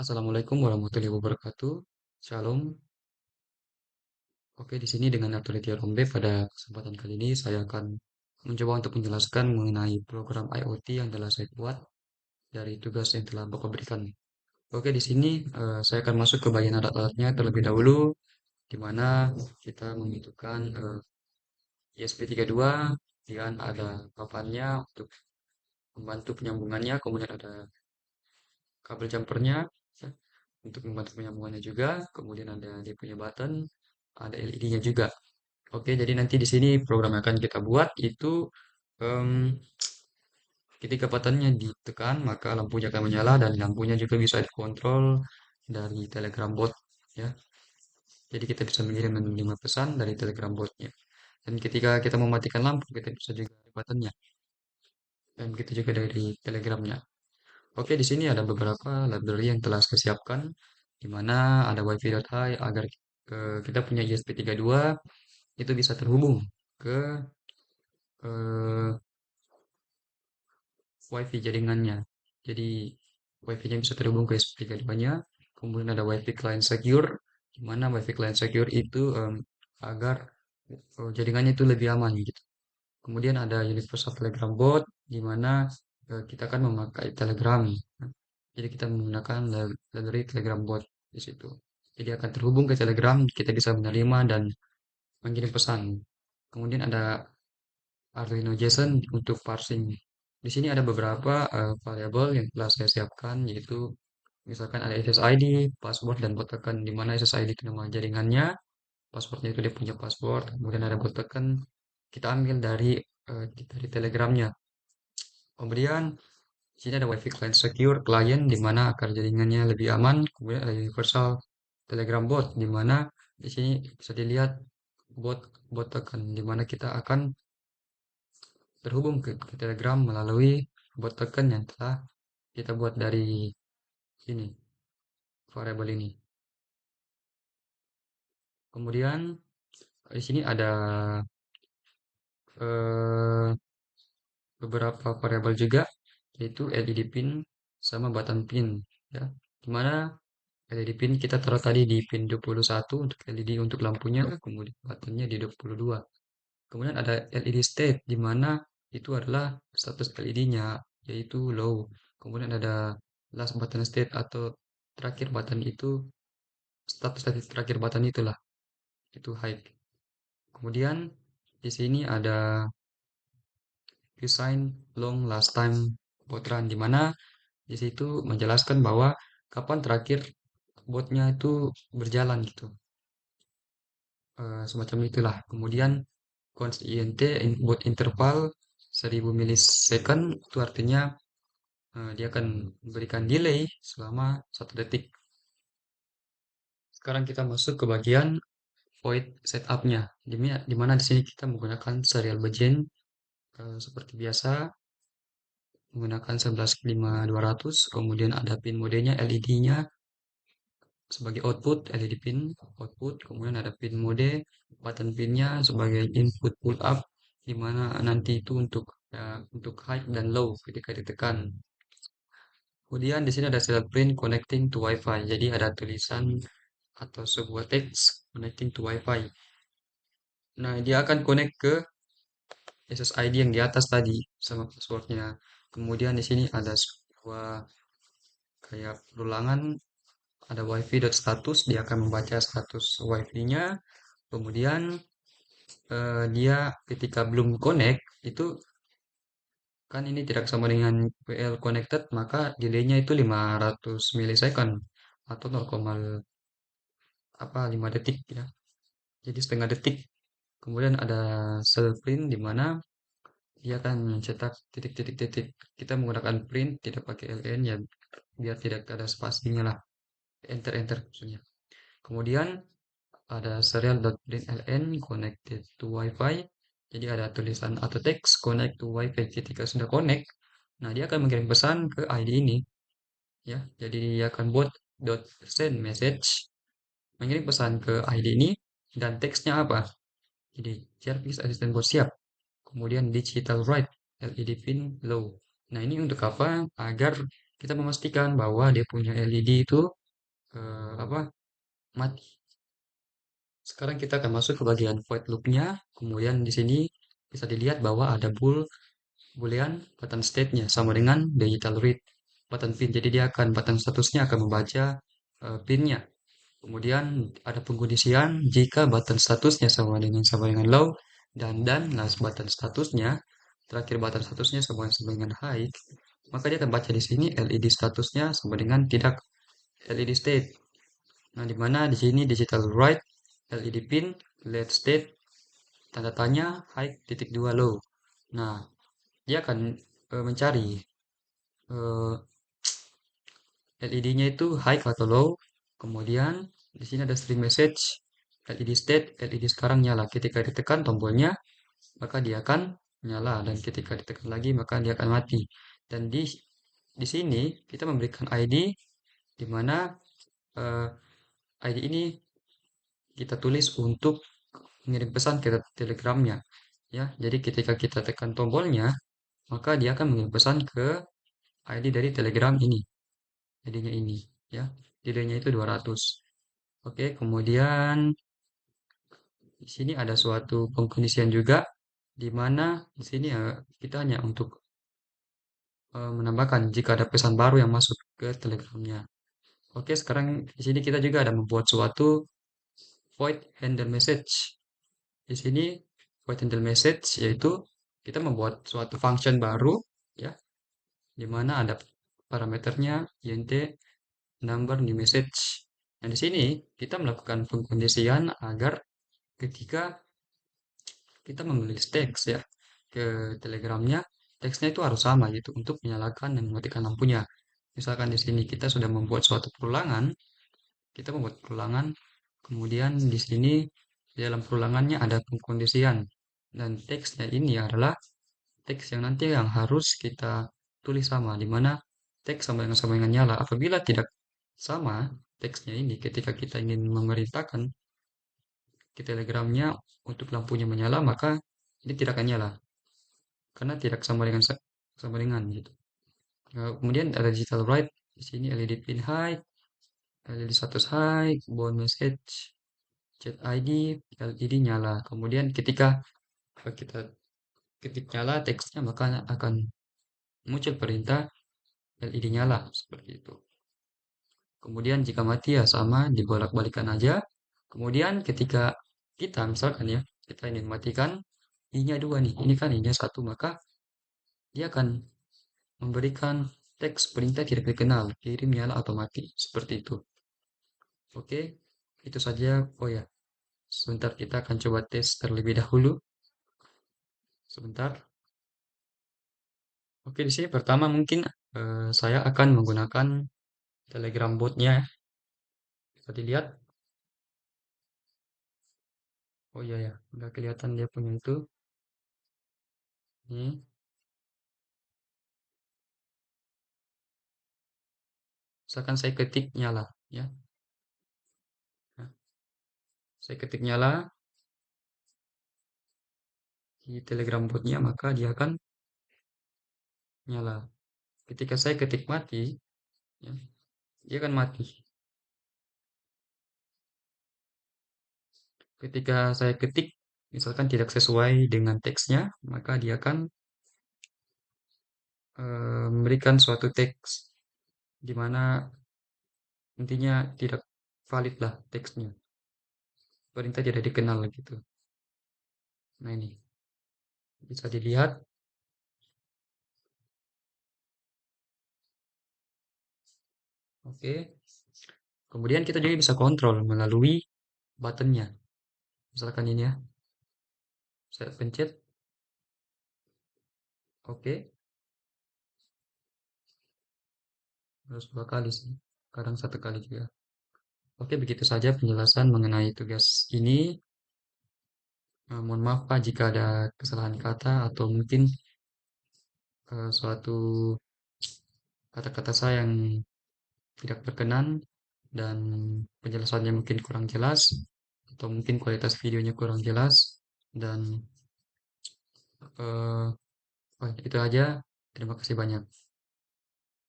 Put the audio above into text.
Assalamualaikum warahmatullahi wabarakatuh. Shalom. Oke, di sini dengan Atulia Rombe pada kesempatan kali ini saya akan mencoba untuk menjelaskan mengenai program IoT yang telah saya buat dari tugas yang telah Bapak berikan. Oke, di sini saya akan masuk ke bagian alat-alatnya terlebih dahulu, di mana kita membutuhkan ESP32, kemudian ada papannya untuk membantu penyambungannya, kemudian ada kabel jumpernya ya, untuk membantu penyambungannya juga, kemudian ada dia punya button, ada LED-nya juga. Oke, jadi nanti di sini program yang akan kita buat itu em, ketika buttonnya ditekan maka lampunya akan menyala dan lampunya juga bisa dikontrol dari Telegram bot ya. Jadi kita bisa mengirim dan menerima pesan dari Telegram botnya. Dan ketika kita mematikan lampu kita bisa juga dari buttonnya dan kita juga dari Telegramnya. Oke, di sini ada beberapa library yang telah saya siapkan di mana ada wifi.hi agar kita punya ESP32 itu bisa terhubung ke eh, WiFi jaringannya. Jadi WiFi-nya bisa terhubung ke SP32-nya. Kemudian ada WiFi client secure, di mana WiFi client secure itu agar jaringannya itu lebih aman gitu. Kemudian ada Universal Telegram Bot, di mana kita akan memakai Telegram. Jadi kita menggunakan library Telegram Bot di situ. Jadi akan terhubung ke Telegram, kita bisa menerima dan mengirim pesan. Kemudian ada Arduino JSON untuk parsing. Di sini ada beberapa variabel yang telah saya siapkan, yaitu misalkan ada SSID, password, dan bot token, di mana SSID itu nama jaringannya, passwordnya itu dia punya password, kemudian ada bot token, kita ambil dari Telegramnya. Kemudian di sini ada WiFi client secure client, di mana agar jaringannya lebih aman, kemudian ada universal Telegram bot, di mana di sini bisa dilihat bot bot token, di mana kita akan terhubung ke Telegram melalui bot token yang telah kita buat dari ini, variabel ini. Kemudian di sini ada eh, beberapa variabel juga, yaitu LED pin sama button pin, ya. Dimana LED pin kita taruh tadi di pin 21 untuk LED untuk lampunya, kemudian buttonnya di 22. Kemudian ada LED state, di mana itu adalah status LED-nya, yaitu low. Kemudian ada last button state atau terakhir button itu, status dari terakhir button itulah, itu high. Kemudian di sini ada design long last time bot run, di mana di situ menjelaskan bahwa kapan terakhir botnya itu berjalan gitu. Semacam itulah. Kemudian const int bot interval 1000 milisecond itu artinya dia akan memberikan delay selama 1 detik. Sekarang kita masuk ke bagian void setupnya, di mana di sini kita menggunakan serial begin seperti biasa menggunakan 115200, kemudian ada pin modenya LED-nya sebagai output, LED pin output, kemudian ada pin mode button pinnya sebagai input pull up, di mana nanti itu untuk high dan low ketika ditekan. Kemudian di sini ada serial print connecting to WiFi. Jadi ada tulisan atau sebuah teks connecting to WiFi. Nah, dia akan connect ke SSID yang di atas tadi sama passwordnya. Kemudian di sini ada sebuah kayak perulangan, ada wifi.status, dia akan membaca status wifi-nya. Kemudian dia ketika belum connect itu kan ini tidak sama dengan WL connected, maka delaynya itu 500 milisecond atau 0,5 detik ya. Jadi setengah detik. Kemudian ada cell print di mana dia akan mencetak titik-titik-titik. Kita menggunakan print tidak pakai ln ya, biar tidak ada spasinya lah. Enter enter maksudnya. Kemudian ada serial.println connected to WiFi. Jadi ada tulisan atau teks connect to WiFi. Ketika sudah connect, nah dia akan mengirim pesan ke ID ini, ya. Jadi dia akan buat send message mengirim pesan ke ID ini dan teksnya apa? Jadi Jarvis Assistant Bot siap. Kemudian digital write LED pin low. Nah ini untuk apa? Agar kita memastikan bahwa dia punya LED itu apa mati. Sekarang kita akan masuk ke bagian void loop-nya. Kemudian di sini bisa dilihat bahwa ada boolean button state-nya sama dengan digital read button pin. Jadi dia akan button statusnya akan membaca pin-nya. Kemudian ada pengkondisian jika button statusnya sama dengan low dan last button statusnya terakhir button statusnya sama dengan high, maka dia akan baca di sini LED statusnya sama dengan tidak LED state. Nah, di mana di sini digital write LED pin LED state tanda tanya high titik dua low. Nah, dia akan mencari LED-nya itu high atau low. Kemudian di sini ada string message LED state, LED sekarang nyala. Ketika ditekan tombolnya, maka dia akan nyala dan ketika ditekan lagi maka dia akan mati. Dan di sini kita memberikan ID di mana eh, ID ini kita tulis untuk mengirim pesan ke telegramnya. Ya, jadi ketika kita tekan tombolnya, maka dia akan mengirim pesan ke ID dari telegram ini. ID-nya ini, ya. Nilainya itu 200. Oke, kemudian di sini ada suatu pengkondisian juga di mana di sini ya kita hanya untuk menambahkan jika ada pesan baru yang masuk ke telegramnya. Oke, sekarang di sini kita juga ada membuat suatu void handle message. Di sini void handle message yaitu kita membuat suatu function baru ya, di mana ada parameternya int number new message. Nah, di sini kita melakukan pengkondisian agar ketika kita menulis teks ya ke telegramnya, teksnya itu harus sama gitu untuk menyalakan dan mematikan lampunya. Misalkan di sini kita sudah membuat suatu perulangan, kita membuat perulangan, kemudian di sini di dalam perulangannya ada pengkondisian dan teksnya ini adalah teks yang nanti yang harus kita tulis sama, di mana teks sama dengan nyala. Apabila tidak sama teksnya ini ketika kita ingin memerintahkan ke telegramnya untuk lampunya menyala, maka ini tidak akan nyala karena tidak sama dengan gitu. Nah, kemudian ada digital write di sini LED pin high, LED status high, bound message, chat ID, LED nyala. Kemudian ketika kita ketik nyala teksnya maka akan muncul perintah LED nyala seperti itu. Kemudian jika mati ya sama dibolak-balikan aja. Kemudian ketika kita misalkan ya kita ingin matikan I-nya dua nih, ini kan I-nya satu, maka dia akan memberikan teks perintah tidak dikenal, kirim nyala atau mati, seperti itu. Oke, itu saja. Oh ya, sebentar kita akan coba tes terlebih dahulu. Sebentar. Oke, di sini pertama mungkin saya akan menggunakan Telegram botnya. Bisa dilihat. Oh iya ya, udah kelihatan dia punya itu. Ini, misalkan saya ketik nyala, ya. Nah, saya ketik nyala di Telegram botnya, maka dia akan nyala. Ketika saya ketik mati, ya, dia akan mati. Ketika saya ketik, misalkan tidak sesuai dengan teksnya, maka dia akan memberikan suatu teks di mana intinya tidak valid lah teksnya. Perintah tidak dikenal gitu. Nah ini bisa dilihat. Oke. Kemudian kita juga bisa kontrol melalui buttonnya. Misalkan ini ya, saya pencet. Oke. Harus dua kali sih. Kadang satu kali juga. Oke, begitu saja penjelasan mengenai tugas ini. Mohon maaf Pak jika ada kesalahan kata atau mungkin suatu kata-kata saya yang tidak berkenan dan penjelasannya mungkin kurang jelas atau mungkin kualitas videonya kurang jelas dan itu aja. Terima kasih banyak.